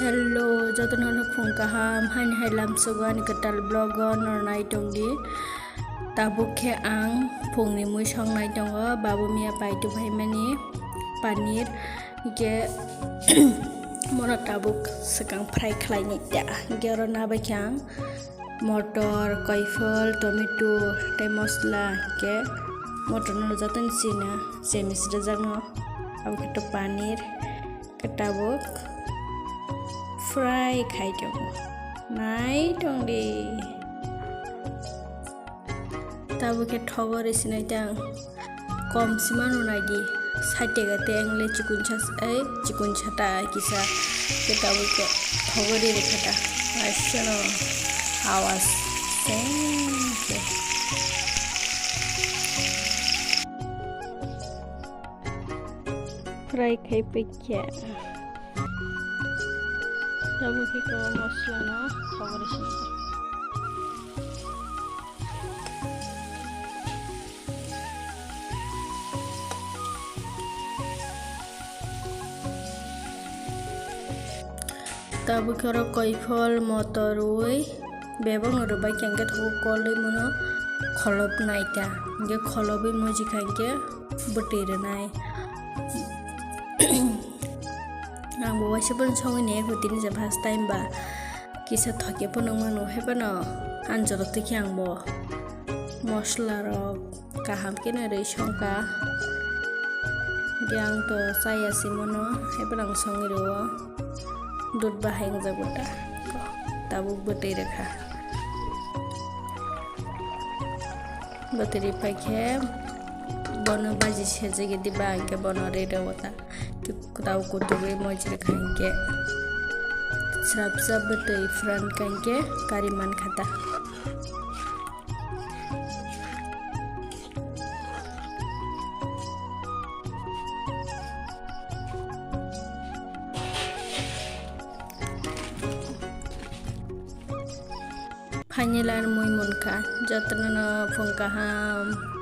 Hello, jotono no phung kaham hain hailam sogan ketal blogon or nai tongi tabukhe ang phung ni mui song nai tongo babu mia paitu bhai mani paneer ge mono tabuk sekang fry khlai ni ta gero na bakyang motor koifol tomato tai mosla ke motor no joton sina semis rejagno abu to paneer ketabuk fry khai dong nai dong di tabu ke thogor isinai dang kom simano nai di sate ga te angle chikun chata kisa ke tabu ke thogor ri khata asano awas ke fry khai pekya tabu ke ko mosla no thogor isinai tabu karo koifol motoroi bebang rubai kengke thogo koloi mono kholop naita ge kholobi moji kangke butire nai nang bo wasipon songi ne hutin je first time ba kisa thoke ponong mano hebano anjoro te kyangbo mosla rok kaham kene rei songka gyang to saya simono hebanang songi ro दूध बाहायंग जागोटा Tabuk बतई रखा बतरी पाखे बन बाजी सेजे के दिबा के बन रे रवता कि ताऊ को तो वे मजरे खाएंगे सब सब बतई फ्रंट कांगे कारी मन खाता Hanyalan muy munka, jatna na phung kaham.